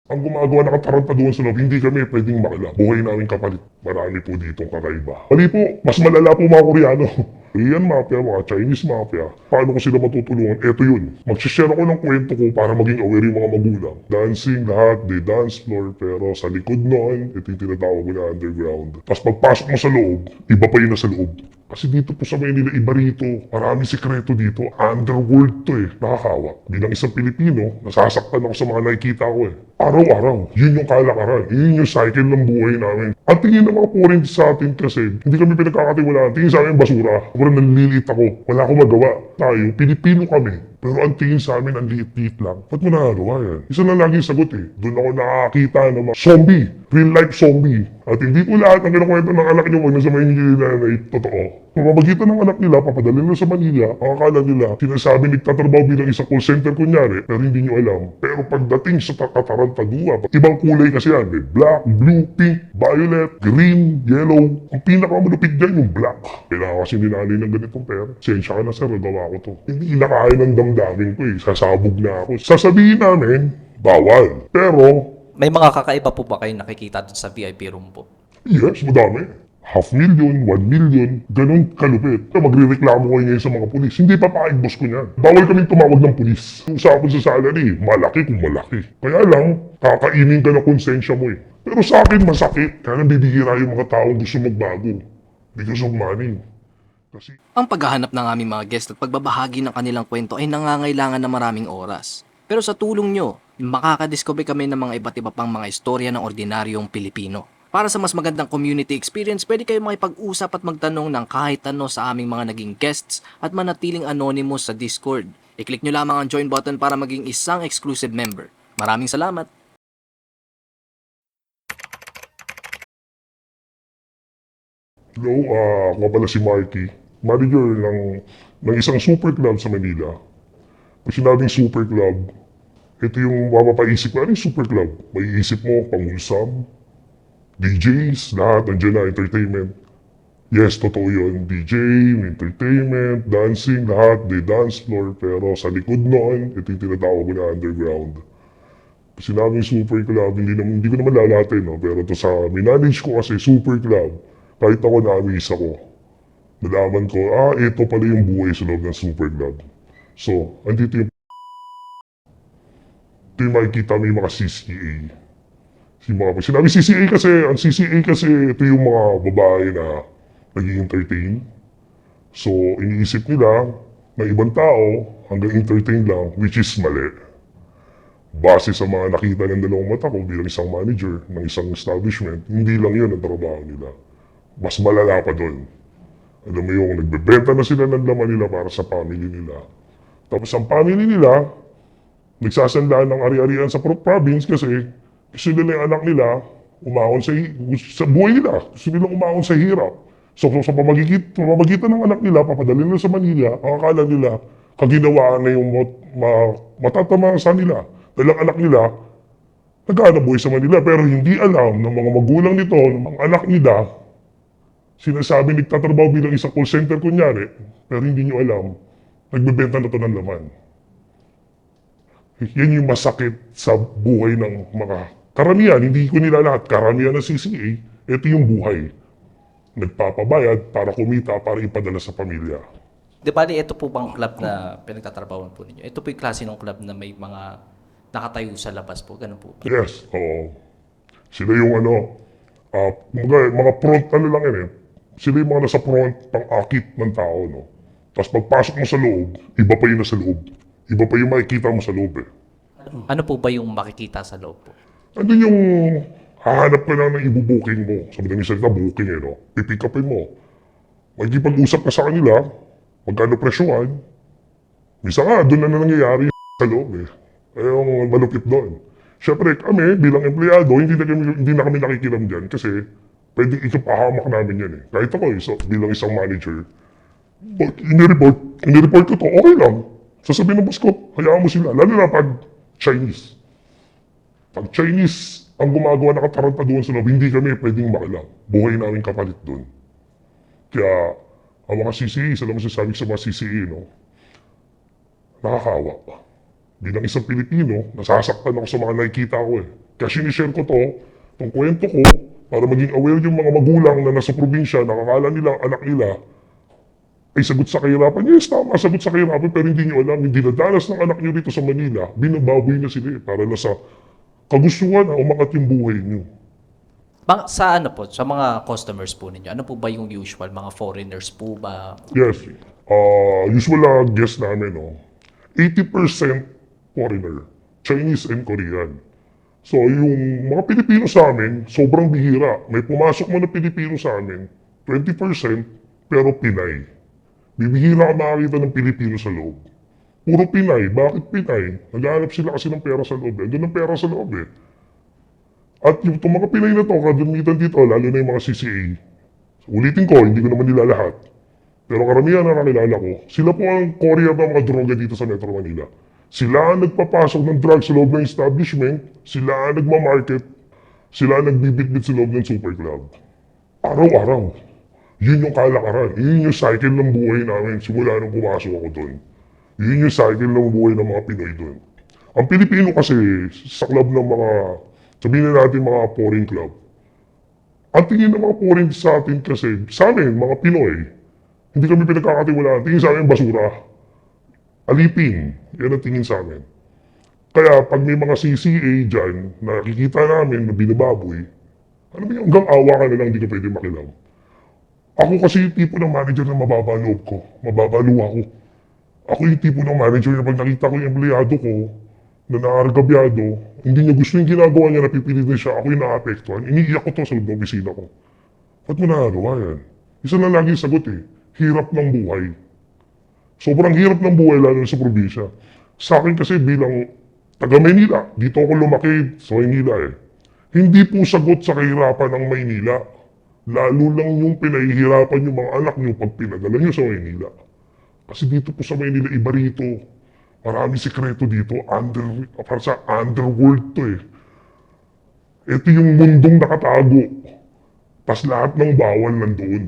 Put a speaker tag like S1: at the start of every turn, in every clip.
S1: Ang gumagawa ng katarantaduhan sa loob, hindi kami pwedeng makila. Buhay namin kapalit. Marami po ditong kakaiba. Mali po, mas malala po mga Koreano. Korean mafia, mga Chinese mafia. Paano ko sila matutulungan? Eto yun. Magsishare ako ng kwento ko para maging aware yung mga magulang. Dancing, lahat, they dance floor. Pero sa likod noon, ito yung tinatawag ko na underground. Tapos pagpasok mo sa loob, iba pa yun na sa loob. Kasi dito po sa Maynila, iba rito. Maraming sikreto dito. Underworld to eh. Nakakawa. Bilang isang Pilipino, nasasaktan ako sa mga nakikita ko eh. Araw-araw. Yun yung kalakaran. Yun yung cycle ng buhay namin. Ang tingin ng mga foreign sa atin kasi, hindi kami pinagkakatiwalaan. Tingin sa amin basura. Sobrang nanliliit ako. Wala akong magawa. Tayo, Pilipino kami. Pero ang tingin sa amin, ang liit-liit lang. Ba't mo nagagawa yan? Isa na laging sagot eh. Doon ako nakakita ng mga zombie. Real life zombie. At hindi ko lahat ng kinakwento ng anak niyo wag na sa Maynila na totoo. Pamamagitan ng anak nila, papadalhin nila sa Manila, ang akala nila, sinasabi nagtatrabaho bilang isang call center kunyari, pero hindi nyo alam. Pero pagdating sa katarantaduha, ibang kulay kasi yan. May black, blue, pink, violet, green, yellow. Ang pinakamalupit dyan yung black. Kailangan kasi ninanay ng ganitong pera. Sensya ka na sir, nagawa ko to. Hindi nakaya ng damdamin ko eh. Sasabog na ako. Sasabihin namin, bawal. Pero,
S2: May mga kakaiba po ba kayo nakikita dun sa VIP room po?
S1: yes, madami. 500,000, 1,000,000, ganun kalupit. Magre-reklamo ko ngayon sa mga pulis. Hindi pa boss ko niyan. Bawal kaming tumawag ng pulis. Usapan sa salary, malaki kung malaki. Kaya lang, kakainin ka na konsensya mo eh. Pero sa akin masakit. Kaya nabibihira yung mga taong gusto magbago. Because of money. Kasi
S2: Ang paghahanap ng aming mga guest at pagbabahagi ng kanilang kwento ay nangangailangan ng maraming oras. Pero sa tulong nyo, makakadiscover kami ng mga iba't iba pang mga istorya ng ordinaryong Pilipino. Para sa mas magandang community experience, pwede kayo makipag-usap at magtanong ng kahit ano sa aming mga naging guests at manatiling anonymous sa Discord. I-click nyo lamang ang join button para maging isang exclusive member. Maraming salamat!
S1: hello, ako nga pala si Marky. Manager ng isang super club sa Manila. Pag sinabing super club, ito yung mapapaisip ko, ano yung super club? May isip mo, pangusam, DJs, lahat, nandiyan na, entertainment. Yes, totoo yun. DJ, entertainment, dancing, lahat, they dance floor. Pero sa likod noon, ito yung tinatawag ko na underground. Sinabing super club, hindi ko naman lalatin, no? Pero to sa minanage ko kasi super club, kahit ako na-amaze ako. Nalaman ko, ito pala yung buhay sa loob ng super club. So, andito yung makikita mo yung mga CCA. Sinabi CCA kasi, ang CCA kasi ito yung mga babae na nag-entertain. So, iniisip nila na ibang tao hanggang entertain lang, which is mali. Base sa mga nakita ng dalawang mata ko bilang isang manager ng isang establishment, hindi lang yun ang trabaho nila. Mas malala pa doon. Alam mo yung nagbebenta na sila ng laman nila para sa family nila. Tapos ang family nila, nagsasandaan ng ari-arian sa province kasi gusto nila yung anak nila umahon sa buhay nila. Gusto nila umahon sa hirap. So sa pamamagitan ng anak nila, papadalhin nila sa Manila, ang akala nila, kaginawaan na yung matatamasa nila. Dahil ang anak nila, naghahanap buhay sa Manila. Pero hindi alam ng mga magulang nito, ng mga anak nila, sinasabi nagtatrabaho bilang isang call center kunyari, pero hindi nyo alam, nagbebenta na to ng laman. Yan yung masakit sa buhay ng mga karamihan, hindi ko nila lahat, karamihan ng CCA, ito yung buhay. Nagpapabayad para kumita, para ipadala sa pamilya.
S2: Di ba, ito po bang club na pinagtatrabahoan po ninyo? Ito po yung klase ng club na may mga nakatayo sa labas po, ganun po ba?
S1: Yes, oo. Sila yung mga front lang yan eh. Sila yung mga nasa front, pang-akit ng tao, no? Tapos pagpasok mo sa loob, iba pa yung nasa loob. Iba pa yung makikita mo sa loob eh.
S2: Ano po ba yung makikita sa loob po?
S1: Andun yung hahanap ka lang ng ibubuking mo. Sabi ng isa booking eh, no? Pipick upin mo. Magkipag-usap ka sa kanila, magkano presyuhan. Misa nga, doon na nangyayari sa loob eh. Ay yung malupit doon. Siyempre kami, bilang empleyado, hindi na kami nakikilam dyan kasi pwede ikapahamak namin yan eh. Kahit ako bilang isang manager, inireport ko to, okay lang. Sasabihin ng boss ko, hayaan mo sila. Lalo na pag Chinese. Pag Chinese ang gumagawa ng katarantaduhan sa loob, hindi kami pwedeng makila. Buhay namin kapalit doon. Kaya, ang mga CCE, isa lang masasabi sa mga CCE, no? Nakakawa. Bilang isang Pilipino, nasasaktan ako sa mga nakikita ko eh. Kaya sinishare ko itong kwento ko, para maging aware yung mga magulang na nasa probinsya, nakakala nila ang anak nila ay sagot sa kahirapan. Yes, tama, sagot sa kahirapan, pero hindi nyo alam, hindi nadanas ng anak nyo rito sa Manila, binababoy na sila para na sa kagustuhan na umangat yung buhay nyo.
S3: Sa ano po, sa mga customers po ninyo, ano po ba yung usual? Mga foreigners po ba?
S1: Yes, usual guest namin, 80% foreigner, Chinese and Korean. So, yung mga Pilipino sa amin, sobrang bihira. May pumasok mo na Pilipino sa amin, 20%, pero Pinay. Bibihira ka makakita ng Pilipino sa loob. Puro Pinay. Bakit Pinay? Naghahanap sila kasi ng pera sa loob. Doon ang pera sa loob eh. At yung itong mga Pinay na to, kadamitan dito, lalo na yung mga CCA. Ulitin ko, hindi ko naman nila lahat. Pero karamihan na nakilala ko, sila po ang courier ng mga droga dito sa Metro Manila. Sila ang nagpapasok ng drugs sa loob ng establishment, sila ang nagmamarket, sila ang nagbibitbit sa loob ng super club. Araw-araw. Yun yung kalakaran. Yun yung cycle ng buhay namin simula nung pumasok ako doon. Yun yung cycle ng buhay ng mga Pinoy doon. Ang Pilipino kasi, sa club ng mga, sabihin na natin mga foreign club, ang tingin ng mga foreign sa atin kasi, sa amin, mga Pinoy, hindi kami pinagkakatiwalaan. Tingin sa amin, basura. Alipin. Yan ang tingin sa amin. Kaya pag may mga CCA dyan, nakikita namin na binababoy, ano ba yung hanggang awa ka na lang, hindi ka pwede makilam. Ako kasi yung tipo ng manager na mababa loob ko. Mababa luha ko. Ako yung tipo ng manager na pag nakita ko yung empleyado ko na naargabyado, hindi niya gusto yung ginagawa niya, napipilit na siya, ako yung naapektuhan. Iniiyak ko to sa loob ng opisina ko. Ba't mo nagawa yan? Isa na lagi sagot eh. Hirap ng buhay. Sobrang hirap ng buhay lalo sa probinsya. Sa akin kasi bilang taga Maynila, dito ako lumaki sa Maynila eh. Hindi po sagot sa kahirapan ng Maynila. Lalo lang yung pinahihirapan yung mga anak nyo pag pinadala nyo sa Maynila. Kasi dito po sa Maynila, iba rito. Maraming sikreto dito. Para sa underworld to eh. Ito yung mundong nakatago. Tapos lahat ng bawal nandoon.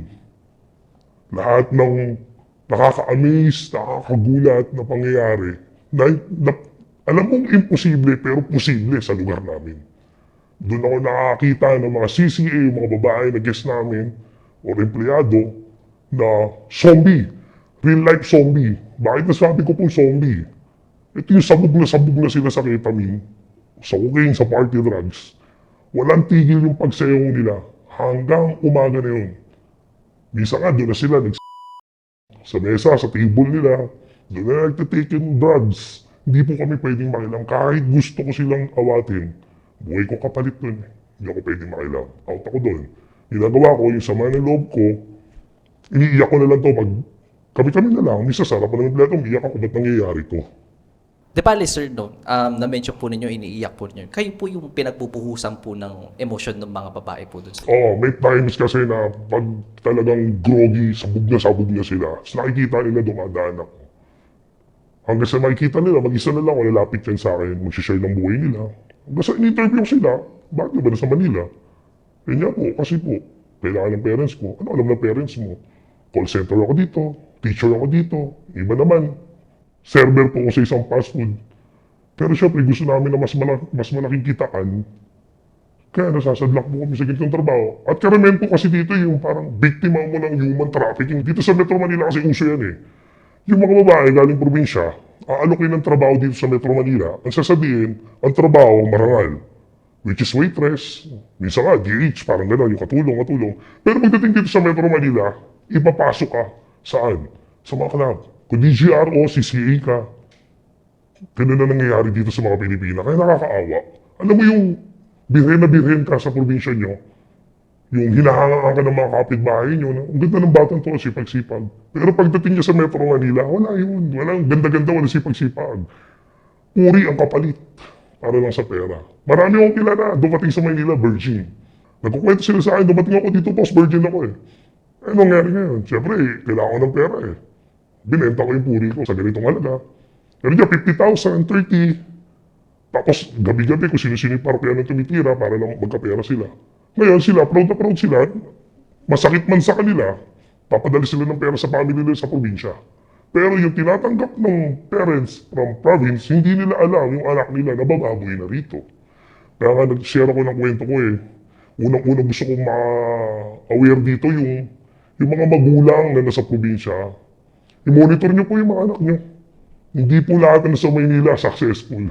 S1: Lahat ng nakaka-amaze, nakakagulat na pangyayari. Alam mong imposible pero posible sa lugar namin. Doon ako nakakita ng mga CCA, mga babae na guest namin o empleyado na zombie. Real life zombie. Bakit nasabi ko pong zombie? Ito yung sabog na sila sa ketamine, sa cocaine, sa party drugs. Walang tigil yung pagsayong nila hanggang umaga na yun. Minsan nga doon na sila sa mesa, sa table nila. Doon na nagtitake yung drugs. Hindi po kami pwedeng makilam. Kahit gusto ko silang awatin, buhay ko kapalit doon. Hindi ako pwedeng makilam. Out ako doon. Ginagawa ko yung sama ng loob ko, iniiyak ko na lang to pag kami-kami na lang. Misa sarap pa ng empleyado, umiiyak ako, ba't nangyayari to?
S3: Di ba, sir, no, na-mention po ninyo, iniiyak po ninyo. Kayo po yung pinagpupuhusan po ng emosyon ng mga babae po doon.
S1: Oo, may times kasi na pag talagang groggy, sabog na sila. Tapos nakikita nila dumadaan ako. Hanggang sa makikita nila, mag-isa na lang ako, lalapit yan sa akin, mag-share ng buhay nila. Hanggang sa in-interview sila, bakit ba na sa Manila? Eh nga po, kasi po, kailangan ng parents ko. Ano alam ng parents mo? Call center ako dito, teacher ako dito, iba naman. Server po ako sa isang fast food. Pero syempre gusto namin na mas malaking kitaan. Kaya nasasadlak po kami sa ganitong trabaho. At karamihan po kasi dito yung parang biktima mo ng human trafficking. Dito sa Metro Manila kasi uso yan eh. Yung mga babae galing probinsya, aalokin ng trabaho dito sa Metro Manila. Ang sasabihin, ang trabaho marangal. Which is waitress, minsan nga DH, parang gano'n, yung katulong. Pero pagdating dito sa Metro Manila, ipapasok ka. Saan? Sa mga club. Kung DGRO, CCA ka. Ganun na nangyayari dito sa mga Pilipina. Kaya nakakaawa. Alam mo yung birhen na birhen ka sa probinsya nyo, yung hinahangaan ka ng mga kapitbahay nyo, ang ganda ng batang to, sipag-sipag. Pero pagdating niya sa Metro Manila, wala yun. Walang ganda-ganda, wala sipag-sipag. Puri ang kapalit para lang sa pera. Marami akong kilala, dumating sa Manila, virgin. Nagkukwento sila sa akin, dumating ako dito, post virgin ako eh. Eh, nangyari ngayon? Siyempre, kailangan ko ng pera eh. Binenta ko yung puri ko sa ganitong halaga. Pero diyan, 50,000, 30. Tapos, gabi-gabi kung sino-sino yung parokyan na tumitira para lang magkapera sila. Ngayon sila, proud na proud sila. Masakit man sa kanila, papadali sila ng pera sa family nila sa probinsya. Pero yung tinatanggap ng parents from province, hindi nila alam yung anak nila na bababoy na rito. Kaya nga nag-share ako ng kwento ko eh. Unang-unang gusto kong ma-aware dito yung mga magulang na nasa probinsya. I-monitor nyo po yung mga anak nyo. Hindi po lahat na nasa Maynila successful.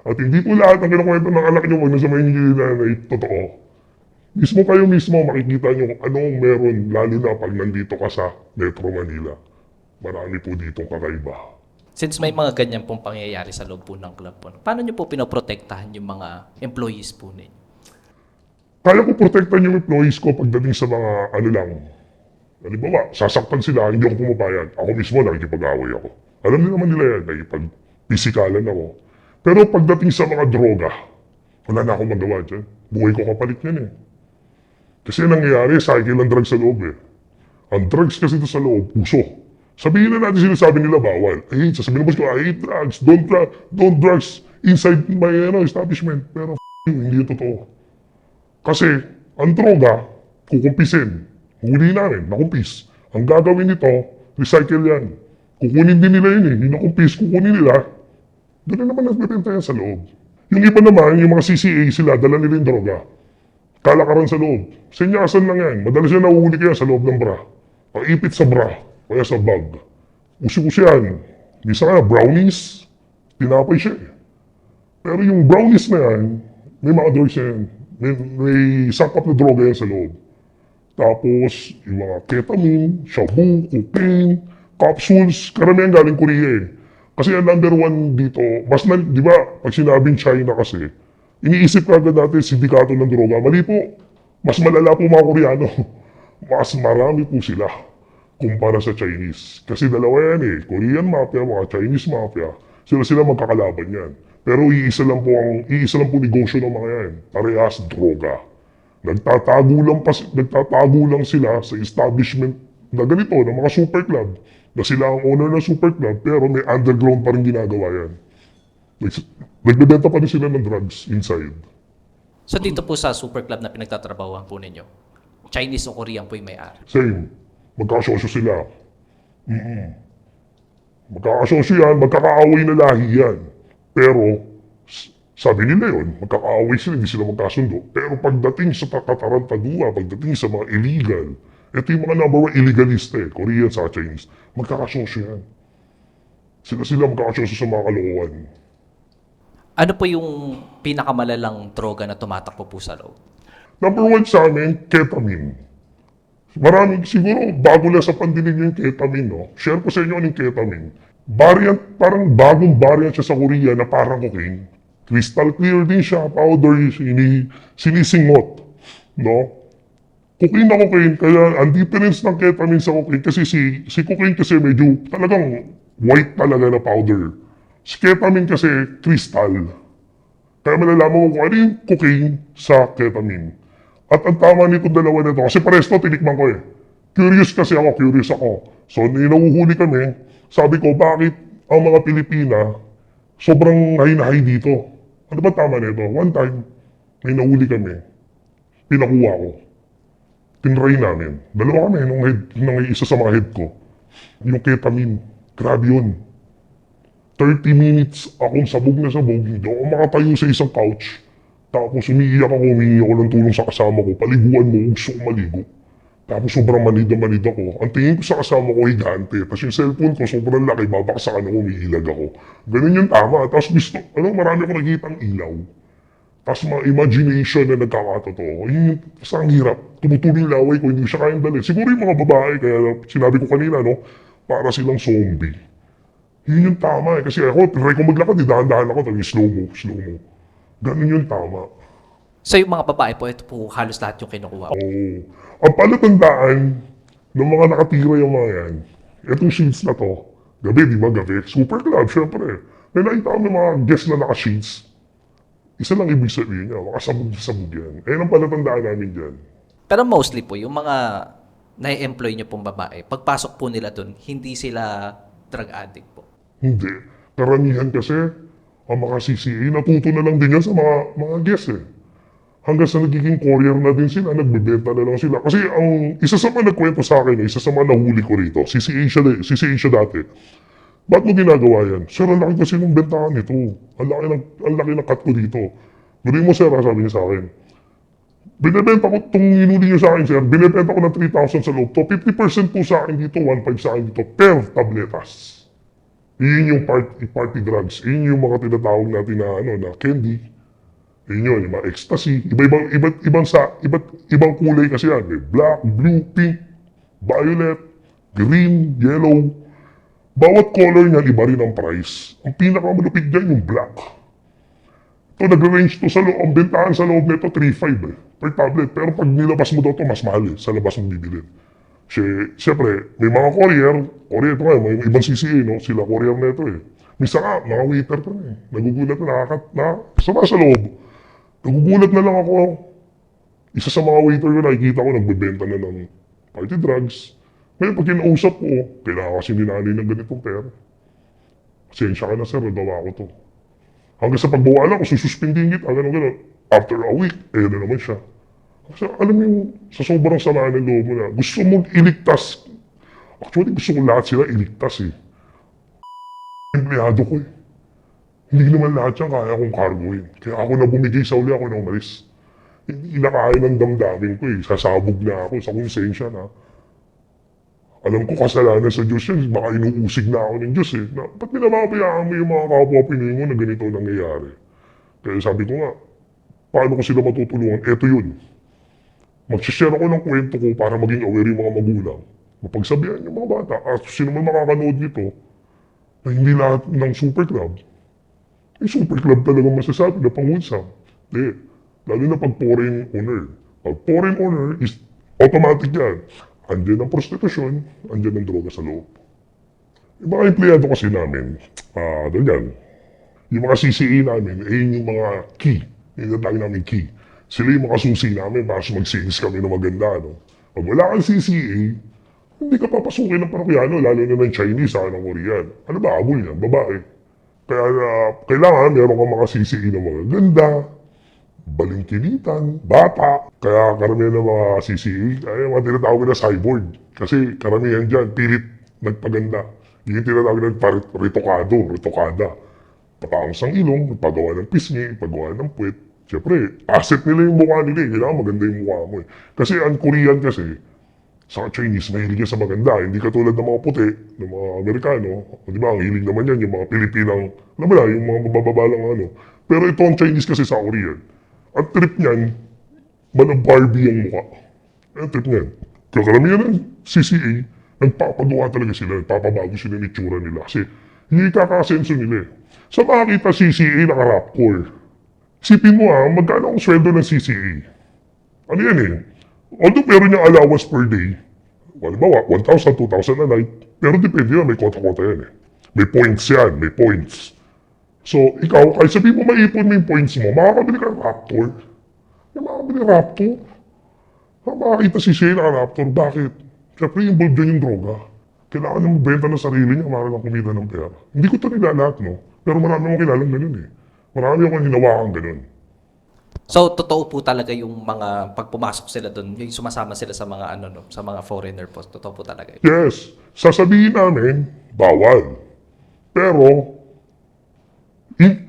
S1: At hindi po lahat ng kinakwento ng anak nyo pag nasa Maynila na totoo. Mismo kayo mismo makikita nyo kung anong meron, lalo na pag nandito ka sa Metro Manila. Marami po ditong kakaiba.
S3: Since may mga ganyan pong pangyayari sa loob po ng club po, paano nyo po pinoprotektahan yung mga employees po ninyo?
S1: Kaya ko protektan yung employees ko pagdating sa mga ano lang. Halimbawa, sasaktan sila, hindi ako pumapayag. Ako mismo nakikipag-away ako. Alam niyo naman nila yan, nakikipag-pisikalan ako. Pero pagdating sa mga droga, wala na akong magawa dyan. Buhay ko kapalit yan eh. Kasi nangyayari, cycle ng drugs sa loob eh. Ang drugs kasi ito sa loob, puso. Sabihin na natin sinasabi nila bawal. Sasabihin na boss ko, I hate drugs, don't drugs inside my establishment. Pero hindi yun totoo. Kasi ang droga, kukumpisin. Huli namin, nakumpis. Ang gagawin nito, recycle yan. Kukunin din nila yun eh. Yung nakumpis, kukunin nila. Doon na naman nagbibenta yan sa loob. Yung iba naman, yung mga CCA sila, dala nila yung droga. Kalakaran sa loob. Senyasan lang yan. Madalas yan nahuhuli kaya sa loob ng bra. Paipit sa bra. Kaya sa bag. Usi-usi yan. Minsan nga, brownies. Tinapay siya eh. Pero yung brownies na yan, may mga drugs yan. May sangkap na droga yan sa loob. Tapos, yung mga ketamine, shabu, cocaine, capsules, karamihan galing Korea eh. Kasi ang number one dito, mas na, di ba, pag sinabing China kasi, iniisip ka agad natin sindikato ng droga. Mali po, mas malala po mga Koreano. Mas marami po sila kumpara sa Chinese. Kasi dalawa yan eh, Korean mafia, mga Chinese mafia, sila magkakalaban yan. Pero iisa lang po negosyo ng mga yan, parehas droga. Nagtatago lang sila sa establishment na ganito, ng mga super club, na sila ang owner ng super club, pero may underground pa rin ginagawa yan. Nagbebenta pa rin sila ng drugs inside.
S3: So dito po sa super club na pinagtatrabahuan po ninyo, Chinese o Korean po yung may-ari?
S1: Same. Magkakasosyo sila. Magkakasosyo yan, magkakaaway na lahi yan. Pero, sabi nila yun, magkakaaway sila, hindi sila magkasundo. Pero pagdating sa katarantaduha, pagdating sa mga illegal, ito yung mga number one illegalista eh, Korean sa Chinese, magkakasosyo yan. Sila magkakasosyo sa mga kalokohan.
S3: Ano po yung pinakamalalang droga na tumatakbo po sa loob?
S1: Number one sa amin, ketamine. Maraming, siguro, bago lang sa pandinig yung ketamine, no? Share ko sa inyo anong ketamine. Variant, parang bagong variant siya sa Korea na parang cocaine. Crystal clear din siya, powder, sinisingot, no? Cocaine na cocaine, kaya ang difference ng ketamine sa cocaine, kasi si cocaine kasi medyo talagang white talaga na powder. Si ketamine kasi crystal. Kaya malalaman mo kung ano yung cocaine sa ketamine. At ang tama nitong dalawa na ito, kasi pares to, tinikman ko eh. Curious ako. So, nahuhuli kami, sabi ko, bakit ang mga Pilipina sobrang high dito? Ano ba tama nito? One time, may nahuli kami. Pinakuha ko. Tinry namin. Dalawa kami, nung isa sa mga head ko. Yung ketamine. Grabe yun. 30 minutes akong sabog na sabog. Hindi ako makatayo sa isang couch. Tapos humiiyak ako ng tulong sa kasama ko. Paliguan mo, gusto ko maligo. Tapos sobrang manid ako. Ang tingin ko sa kasama ko, higante. Tapos yung cellphone ko, sobrang laki, babaksakan ako, umiilag ako. Ganun yung tama. Tapos marami ako nakikitang ilaw. Tapos mga imagination na nagkakatotoo. Yun yung, basta ang hirap. Tumutuloy yung laway ko, hindi siya kayang dalhin. Siguro yung mga babae, kaya sinabi ko kanina, no, para silang zombie. Yun yung tama eh. Kasi ako, try ko maglakad, dahan-dahan ako, talagang slow mo. Ganun yung tama.
S3: So yung mga babae po, ito po halos lahat yung kinukuha.
S1: Oo. Ang palatandaan ng mga nakatira yung mga yan, itong sheets na to, gabi, di ba, gabi? Super club, syempre. May nakita kami mga guests na naka-sheets. Isa lang ibig sabihin niya, makasabog yan. Ayun ang palatandaan namin dyan.
S3: Pero mostly po, yung mga nai-employ nyo pong babae, pagpasok po nila dun, hindi sila drug addict po.
S1: Hindi. Karamihan kasi, ang mga CCA, natuto na lang din yan sa mga guests eh. Hanggang sa nagiging courier na din sila, nagbebenta na lang sila. Kasi ang isa sa mga nagkwento sa akin, isa sa mga nahuli ko rito, CCA siya dati. Ba't mo ginagawa yan? Sir, ang laki kasi ng bentahan nito. Ang laki ng cut ko dito. Gano'n mo sir, sabi niya sa akin. Binibenta ko itong inuli niyo sa akin sir, binibenta ko ng 3,000 sa loob to. 50% po sa akin dito, 1,500 sa akin dito per tabletas. Iyon yung party drugs. Iyon yung mga tinatawag natin na, na candy. Iyon yun, yung mga ecstasy. Ibang kulay kasi yan. May black, blue, pink, violet, green, yellow. Bawat color niyan, iba rin ang price. Ang pinakamalupit dyan yung black. Ito, nag-range to sa loob. Ang bentahan sa loob nito, 3,500 per tablet. Pero pag nilabas mo daw to, mas mahal sa labas mo bibilin. Siyempre, may mga courier ito nga, may ibang CCA, no? Sila courier na ito Minsan nga, mga waiter pa na Nagugulat na, sama sa loob. Nagugulat na lang ako. Isa sa mga waiter ko, nakikita ko, nagbebenta na ng party drugs. Ngayon, pag kinausap ko, kailangan kasi ninanay ng ganitong pera. Pasensya ka na sir, nagawa ko to. Hanggang sa pagbawalan ko, sususpindin kita, gano'n. After a week, na naman siya. Kasi alam mo yung sa sobrang sama ng loob mo na, gusto mong iligtas. Actually, gusto ko lahat sila iligtas Empleyado ko Hindi naman lahat yan kaya kong cargoin. Kaya ako na bumigay sa uli, ako na umalis. Hindi na kaya ng damdamin ko Sasabog na ako sa konsensya na. Alam ko kasalanan sa Diyos yan, baka inuusig na ako ng Diyos Na, ba't pinapapayaan mo yung mga kapwa Pinoy mo na ganito nangyayari? Kaya sabi ko nga, paano ko sila matutulungan? Eto yun. Mag-share ako ng kwento ko para maging aware yung mga magulang. Mapagsabihan yung mga bata. At sino man makakanood nito na hindi lahat ng super club. Yung super club talagang masasabi na pangunsam. Hindi. Lalo na pag foreign owner. Pag foreign owner is automatic yan. Andiyan ang prostitusyon, andiyan ang droga sa loob. Yung mga empleyado kasi namin, ganyan. Yung mga CCE namin, yung mga key. Yung natawag namin key. Sila yung mga susi namin para mag-sales kami na maganda. Pag wala kang CCA, hindi ka papasukin ng parokyano, lalo na ng Chinese ng Korean. Ano ba, abol yan? Babae. Kaya kailangan meron kang mga CCA na mga ganda, balingkinitan, bata. Kaya karamihan ng mga CCA, ay mga tinatawag na cyborg. Kasi karamihan dyan, pilit nagpaganda. Yung tinatawag na ritokada. Pataang sang ilong, pagawa ng pisngi, pagawa ng puwet. Siyempre, asset nila yung mukha nila Kailangan maganda yung mukha mo Kasi ang Korean kasi, sa Chinese, mahilig yan sa maganda. Hindi katulad ng mga puti, ng mga Amerikano. Di ba, ang hilig naman yan, yung mga Pilipinang, alam mo na, yung mga mabababalang Pero ito ang Chinese kasi sa Korean. Ang trip niyan, manang Barbie ang mukha. Ang trip niyan. Kaya karamihan ng CCA, nagpapagawa talaga sila, nagpapabago sila ng itsura nila. Kasi, hindi kakasenso nila Sa makakita CCA, naka-rapcore. Isipin mo magkano ang sweldo ng CCA? Ano yan Although meron niyang allowance per day, halimbawa, 1,000, 2,000 a night, pero depende yan, may kota-kota yan May points yan, may points. So, ikaw, kahit sabihin mo maipon mo yung points mo, makakabili ka ng Raptor. Makakabili ng Raptor. Makakita si Shane ng Raptor. Bakit? Siyempre, involved dyan yung droga. Kailangan niya magbenta ng sarili niya para lang kumita ng pera. Hindi ko ito nilalat, Pero marami akong kilalang ganun Marami akong hinawakan ganun.
S3: So, totoo po talaga yung mga pag pumasok sila doon, yung sumasama sila sa mga sa mga foreigner po. Totoo po talaga.
S1: Yes. Sasabihin namin, bawal. Pero,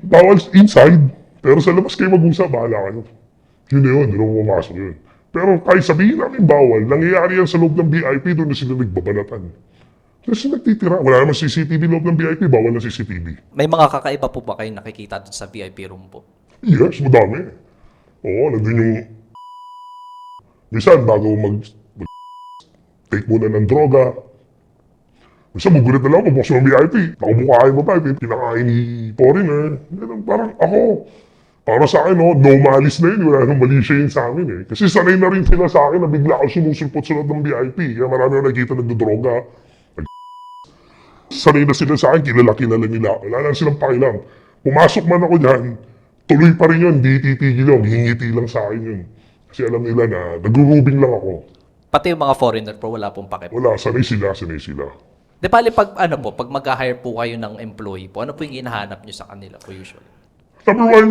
S1: bawal inside. Pero sa labas kayo mag-usap, bahala kayo. Yun na yun, doon pumasok yun. Pero kahit sabihin namin bawal, nangyayari yan sa loob ng VIP, doon na sila nagbabanatan. Kasi nagtitira. Wala naman CCTV loob ng VIP, bawal na CCTV.
S3: May mga kakaiba po ba kayo nakikita doon sa VIP room po?
S1: Yes, madami. Oo, nandun yung... Minsan, bago take muna ng droga. Minsan, magulit na lang ako, buksan ng VIP. Nakabukain mo pa, pinakain ni foreigner. Parang ako, para sa akin, no malice na yun. Wala nang mali siya yun sa amin Kasi sanay na rin sila sa akin na bigla ako sumusulpot sa loob ng VIP. Kaya marami na nakikita nagdodroga. Sanay na sila sa akin, kilala nila. Wala lang silang pakilang. Pumasok man ako dyan, tuloy pa rin yun, di titigil yun, hingiti lang sa akin yun. Kasi alam nila na nag-rubing lang ako.
S3: Pati yung mga foreigner po, wala pong pakip.
S1: Wala, sanay sila.
S3: Di bali pag pag mag-hire po kayo ng employee po, ano po yung hinahanap nyo sa kanila po usually?
S1: Number one,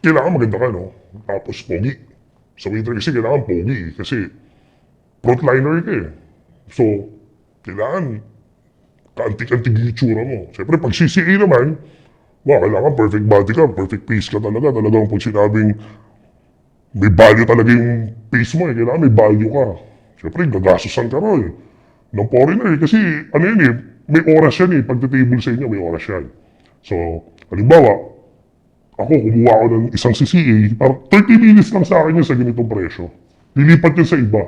S1: kailangan maganda ka, Tapos pogi. Sa waiter kasi kailangan pogi kasi frontliner ka So, kailangan kaantik-antik yung itsura mo. Siyempre, pag CCA naman, Kailangan perfect body ka, perfect face ka talaga. Talagang pag sinabing may value talaga yung face mo kailangan may value ka. Siyempre, gagastusan ka rin ng foreigner kasi ano yun may oras yan pagtitable sa inyo, may oras yan. So, halimbawa, ako kumuha ako ng isang CCA, para 30 minutes lang sa akin yun sa ganitong presyo. Lilipat yun sa iba.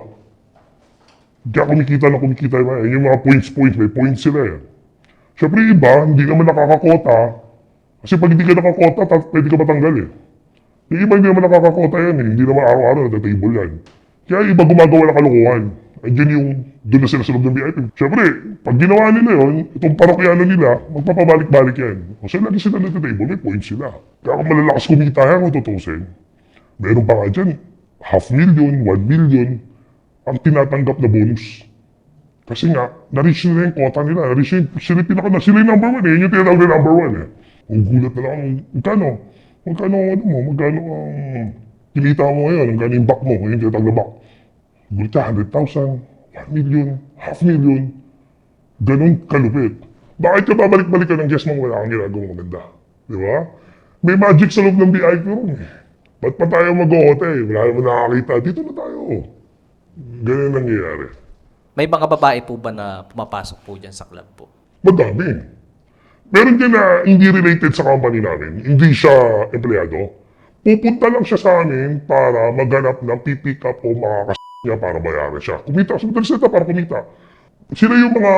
S1: Kaya kumikita yung mga points, may points sila Siyempre iba, hindi naman nakakakota. Kasi pag hindi ka nakakota, pwede ka matanggal Yung iba hindi naman nakakakota yan Hindi naman araw-araw na-table yan. Kaya iba gumagawa ng kalokohan. Andiyan doon na sila sa loob ng VIP. Siyempre, pag ginawa nila yun, itong parokyano nila, magpapabalik-balik yan. Kasi lagi sila na-table, may points sila. Kaya kung malalakas kumita yan, kung tutusin, meron pa nga dyan, 500,000, 1 million, ang tinatanggap na bonus. Kasi nga, na-reach nila yung quota nila. Sila yung number 1 Yun yung tinatawag na number 1 Ang gulat na lang, magkano ang kinita mo ngayon, magkano yung back mo, yung tinatawag na back. Gulat ka, 100,000, 1 million, 500,000. Ganun kalupit. Bakit ka babalik-balik ka ng guest mo wala kang ginagawang maganda? Di ba? May magic sa loob ng VIP room Ba't pa tayo mag-hote Wala naman nakakita. Dito na tayo. Ganun nangyayari.
S3: May mga babae po ba na pumapasok po dyan sa club po?
S1: Madami. Meron din na hindi related sa company namin. Hindi siya empleyado. Pupunta lang siya sa amin para maghanap ng pipick up o mga niya para bayaran siya. Kumita. Sa madalas nito para kumita. Sila yung mga,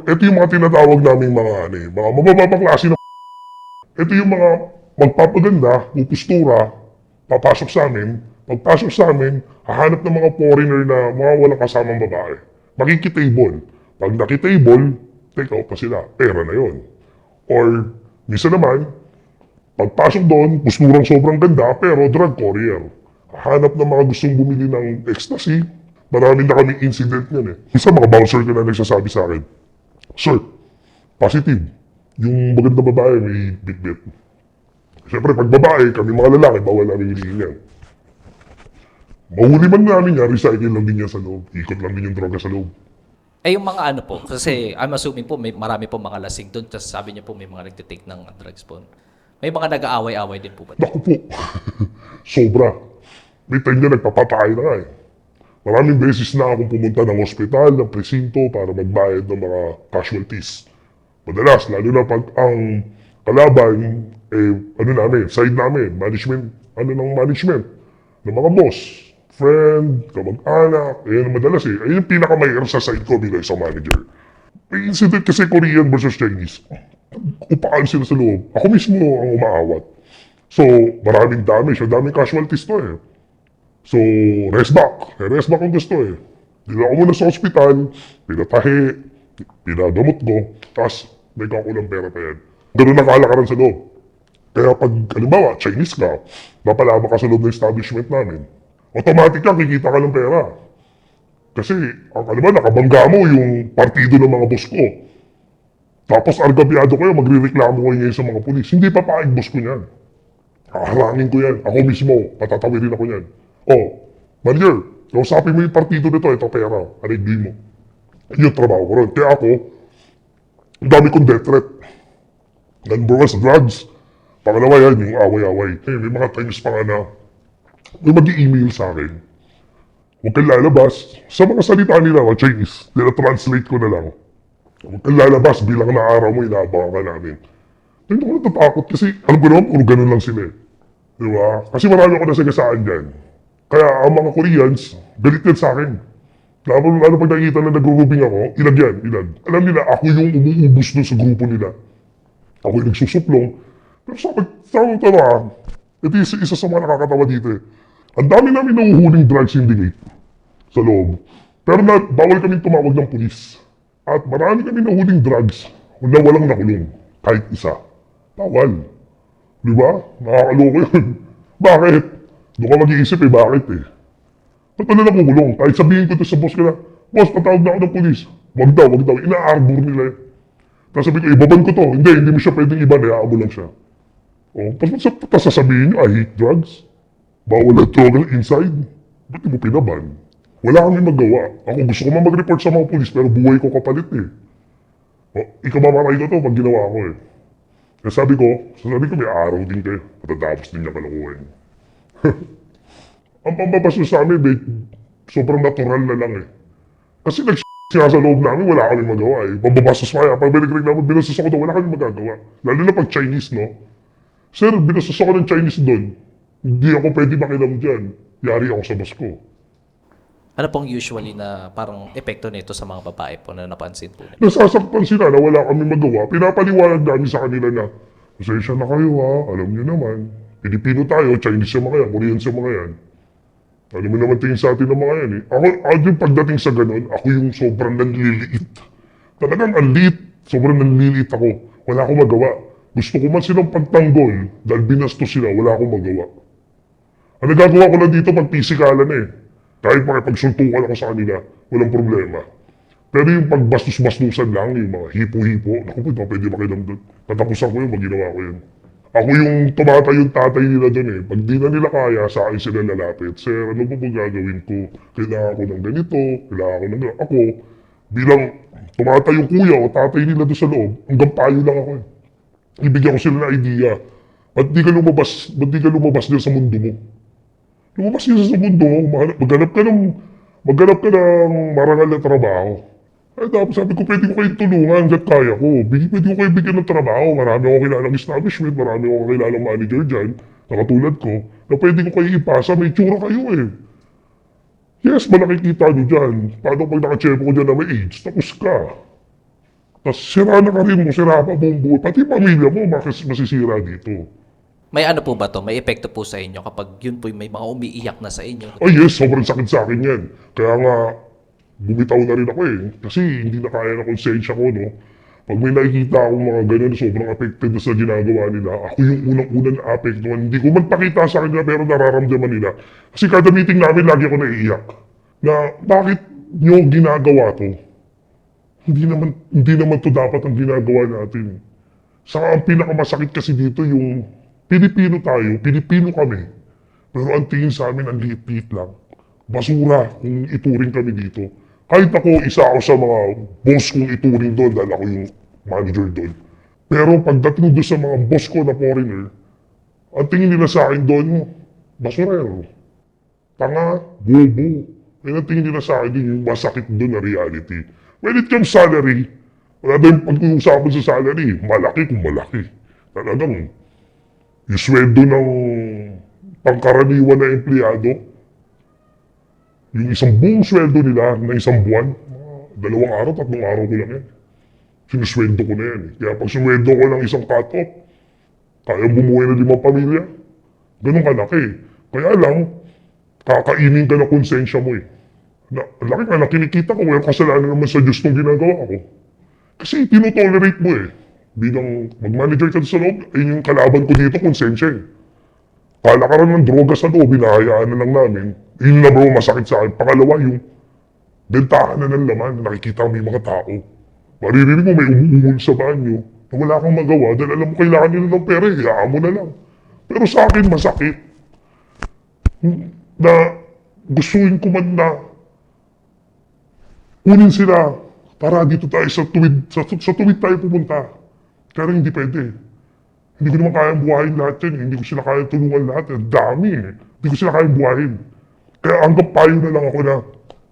S1: ito yung mga tinatawag naming mga mababang klase na ito yung mga magpapaganda, pupustura, papasok sa amin. Pagpasok sa amin, hahanap ng mga foreigner na mga walang kasamang babae. Makikitable. Pag nakitable, take out pa sila. Pera na yon. Or, minsan naman, pagpasok doon, pusturang sobrang ganda, pero drug courier. Hahanap ng mga gustong bumili ng ecstasy. Marami na kaming incident yan Minsan mga bouncer ka na nagsasabi sa akin, Sir, positive. Yung magandang babae may bit-bit. Siyempre, pag babae, kami mga lalaki, bawal namin hilihin yan. Mahuli man namin yan, recycle lang din yan sa loob. Ikot lang din yung droga sa loob.
S3: Yung mga ano po, kasi I'm assuming po marami po mga lasing doon, tapos sabi niyo po may mga nagtitake ng drugs po. May mga nag-aaway-away din po ba?
S1: Naku po, sobra. May time na nagpapatay na nga Maraming beses na akong pumunta ng ospital, ng presinto para magbayad ng mga casualties. Madalas, lalo na pag ang kalaban, side namin, management, ng mga boss, friend, kamag-anak, madalas Ayun yung pinakamahirap sa side ko bilang isang manager. May incident kasi Korean versus Chinese. Upaan sila sa loob. Ako mismo ang umaawat. So, maraming damage, daming casualties to So, rest back. Rest back ang gusto Dila ako muna sa ospital, pinatahi, pinagamot ko, tapos may kakulang pera pa yan. Ganun ang kalakaran sa loob. Kaya pag, halimbawa, Chinese ka, napalama ka sa loob ng establishment namin, automatic ka, kikita ka ng pera. Kasi, halimbawa, nakabangga mo yung partido ng mga boss ko. Tapos, argabyado kayo, magre-reklamo kayo ngayon sa mga pulis. Hindi papaig boss ko niyan. Haharangin ko yan. Ako mismo, patatawirin ako niyan. Manager, kausapin mo yung partido nito, ito pera, arigli mo. Yung trabaho ko ron. Kaya ako, ang dami kong death threat. Number 1 sa drugs. Pangalawa yan, yung away-away. May mga times pa nga na may mag-i-email sa akin. Huwag kang lalabas. Sa mga salita nila, mga Chinese, nila-translate ko na lang. Huwag kang lalabas bilang na araw mo, inaabangan ka namin. Hindi ko natatakot kasi alam ko naman, puro ganun lang sila Diba? Kasi marami ako nasagasaan dyan. Kaya ang mga Koreans, galit yan sa akin. Lalo pag nakikita na nag-grouping ako, ilag. Alam nila, ako yung umuubos dun sa grupo nila. Ako yung nagsusuplong. Pero ito isa sa mga nakakatawa dito Ang dami namin nahuhuling drug syndicate sa loob. Pero bawal kaming tumawag ng pulis. At marami kami nahuling drugs na walang nakulong. Kahit isa. Bawal. Diba? Nakakaloko yun. Bakit? Doon ka mag-iisip bakit Ba't na nakukulong? Kahit sabihin ko ito sa boss ko na, Boss, patawag na ako ng pulis. Wag daw. Ina-arbor nila Tapos sabi ko, ibaban ko to. Hindi mo siya pwedeng iban. Iaabo lang siya. Tapos sasabihin nyo, I hate drugs. Bawal ang droga inside. Ba't mo pinaban? Wala kami magawa. Ako gusto ko mag-report sa mga pulis pero buhay ko kapalit Ikaw mamamatay ko to pag ginawa ko Kaya sabi ko may araw din kayo. Matatapos din niya kalokohin. Ang pambabastos sa amin, sobrang natural na lang eh. Kasi siya sa loob namin, wala kami magawa eh. Pambabastos kaya, pag binigreklamo, binastos ako doon, wala kami magagawa. Lalo na pag Chinese, no? Sir, binastos ako ng Chinese doon. Hindi ako pwede makilam dyan. Yari ako sa boss ko.
S3: Ano pong usually na parang epekto nito sa mga babae po na napansin po?
S1: Nasasaktan sila na wala kami magawa. Pinapaliwanag namin sa kanila na, pasensya na kayo ha, alam niyo naman. Pilipino tayo, Chinese yung mga yan, Korean yung mga yan. Alam mo naman tingin sa atin ng mga yan eh. Ako yung pagdating sa ganun, ako yung sobrang nanliliit. Talagang ang liit, sobrang nanliliit ako. Wala akong magawa. Gusto ko man silang pagtanggol, dahil binastos sila, wala akong magawa. Ang nagagawa ko lang dito, pag-pisikalan eh. Kahit makipagsuntukan ako sa kanila, walang problema. Pero yung pagbastos-bastusan lang, yung mga hipo-hipo, naku po, pwede makilam doon. Tatapusan ko yun, maginawa ko yun. Ako yung tumatay yung tatay nila doon eh. Pag di na nila kaya, sa akin sila lalapit. Sir, ano ba gagawin ko? Kailangan ko ng ganito, kailangan ko ng ganito. Ako, bilang tumatay yung kuya o tatay nila doon sa loob, hanggang payo lang ako eh. Ibigyan ko sila ng idea. Ba't di ka lumabas din sa mundo mo? Lumabas din sa mundo mo, maghanap ka ng marangal na trabaho. Ay, tapos sabi ko, pwede ko kayong tulungan hanggat kaya ko. Pwede ko kayo bigyan ng trabaho. Marami akong kilalang establishment, marami akong kilalang manager dyan, na katulad ko, na pwede ko kayo ipasa, may tsura kayo eh. Yes, malaki kita nyo dyan. Paano pag nakachepo ko dyan na may AIDS, tapos ka. Tapos sira na ka rin mo, sira pa buong buhay. Pati pamilya mo, masisira dito.
S3: May ano po ba to? May epekto po sa inyo kapag yun po may mga umiiyak na sa inyo?
S1: Oh yes, sobrang sakit sa akin yan. Kaya nga, bumitaw na rin ako eh. Kasi hindi na kaya na konsensya ko, no? Pag may nakikita akong mga ganun, sobrang affected na sa ginagawa nila, ako yung unang-unang apektuhan. Hindi ko man pakita sa kanila pero nararamdaman nila. Kasi kada meeting namin, lagi ako naiiyak. Na bakit nyo ginagawa to? Hindi naman to dapat ang ginagawa natin. Saka ang pinakamasakit kasi dito yung Pilipino tayo, Pilipino kami. Pero ang tingin sa amin, ang liit-liit lang. Basura kung ituring kami dito. Kahit ako, isa ako sa mga boss kong ituring doon dahil ako yung manager doon. Pero pagdating doon sa mga boss ko na foreigner, ang tingin nila sa akin doon, basurero. Tanga, bobo. Yan ang tingin nila sa akin yung masakit doon na reality. When it comes salary, wala doon pag-uusapan sa salary, malaki kung malaki. Talagang, yung sweldo ng pangkaraniwan na empleyado, yung isang buong sweldo nila na isang buwan, 2 araw, 3 araw ko lang yan. Sinusweldo ko na yan eh. Kaya pag sumweldo ko lang isang cut-off, kaya bumuhay na 5 pamilya. Ganun kalaki. Kaya lang, kakainin ka na konsensya mo eh. Ang laki ka na kinikita ko, kaya kasalanan naman sa Diyos itong ginagawa ko. Kasi tinotolerate mo eh. Bilang mag-manager ka sa loob, ayun yung kalaban ko dito, konsensya eh. Kala ka rin ng droga sa loob, hinahayaan na lang namin. Yun na bro, masakit sa akin. Pangalawa, yung bentahan na ng laman, nakikita mo yung mga tao. Maririnig mo may umuungol sa banyo, na wala kang magawa dahil alam mo kailangan nila ng pera, hayaan mo na lang. Pero sa akin, masakit. Na gustuin ko man na kunin sila para dito tayo sa tuwid tayo pupunta. Pero hindi pwede. Hindi ko naman kayang buhayin lahat yan. Hindi ko sila kayang tulungan lahat. Ang dami eh. Hindi ko sila kayang buhayin. Kaya hanggang payo na lang ako na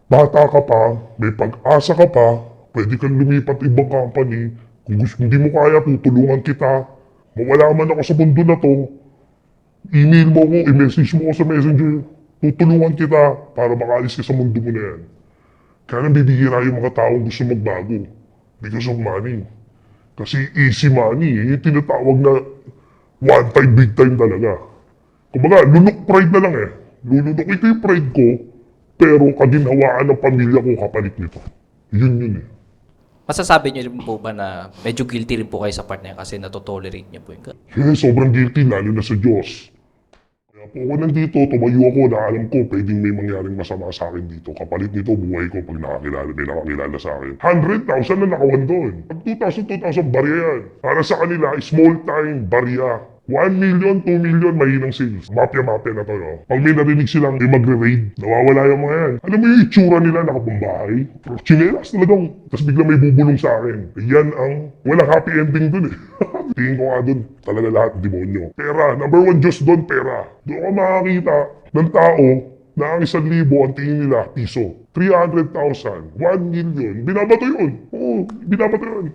S1: bata ka pa, may pag-asa ka pa, pwede kang lumipat ibang company. Kung hindi mo kaya, tutulungan kita. Mawala man ako sa mundo na to, email mo ko, i-message mo ko sa messenger. Tutulungan kita para makaalis ka sa mundo mo na yan. Kaya nabibihira yung mga taong gusto magbago because of money. Kasi easy money, yung tinatawag na one time, big time talaga. Kumbaga, lunok pride na lang eh. Lunok, ito yung pride ko, pero kaginhawaan ng pamilya ko kapalit nito. Yun eh.
S3: Masasabi niyo rin po ba na medyo guilty rin po kayo sa part na yan kasi natotolerate niyo po yun?
S1: Sobrang guilty, lalo na sa Diyos. Kaya po ako nandito, tumayo ako na alam ko pwedeng may mangyaring masama sa akin dito. Kapalit nito, buhay ko pag may nakakilala sa akin. 100,000 na nakawan doon. Pag 2,000, barya yan. Para sa kanila, small time, barya. 1 million, 2 million, mahinang sales. Mafia-mafia na to, no? Pag may narinig silang may magre-raid, nawawala yung mga yan. Alam mo yung itsura nila, nakabumbahay. Chinelas talagang, tapos bigla may bubulong sa akin. Yan ang, walang happy ending dun eh. Tingin ko nga dun, talaga lahat demonyo. Pera, number one Diyos dun, pera. Doon ka makakita ng tao na ang 1,000 ang tingin nila, piso. 300,000, 1 million, binabato yun. Oo, binabato yun.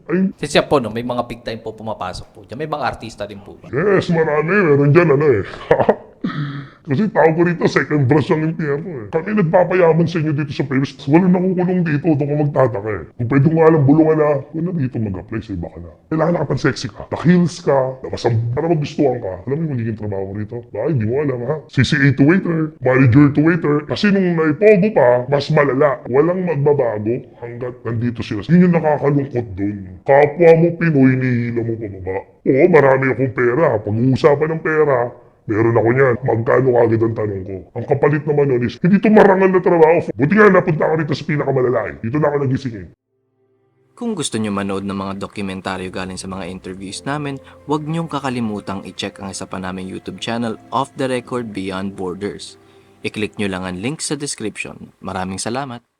S1: Ay,
S3: Kasi siya po, no, may mga big time po pumapasok po dyan. May mga artista din po ba?
S1: yes, marami. Meron dyan, ano eh. Kasi tawag ko rito, second brush ng impyerno eh. Kami nagpapayaman sa inyo dito sa Paris. Walang nakukulong dito, doon ka magtataka eh. Kung pwede nga lang bulungan na, wala dito mag-apply sa iba ka na. Kailangan nakapag-sexy ka, na-heels ka, para magustuhan ka. Alam mo yung magiging trabaho ko rito? Baka hindi mo alam ha. CCA to waiter, manager to waiter. Kasi nung naipogo pa, mas malala. Walang magbabago hanggat nandito sila. Yun yung nakakalungkot dun. Kapwa mo Pinoy, nihila mo pababa. Oo, marami akong pera. Pag-uusapan ng pera, meron ako niyan. Magkano agad ang tanong ko? Ang kapalit naman nun is, hindi ito marangal na trabaho. Buti nga napunta ako rito sa pinakamalala. Dito na ako nagisingin.
S2: Kung gusto nyo manood ng mga dokumentaryo galing sa mga interviews namin, huwag nyong kakalimutang i-check ang isa pa naming YouTube channel, Off the Record Beyond Borders. I-click nyo lang ang link sa description. Maraming salamat!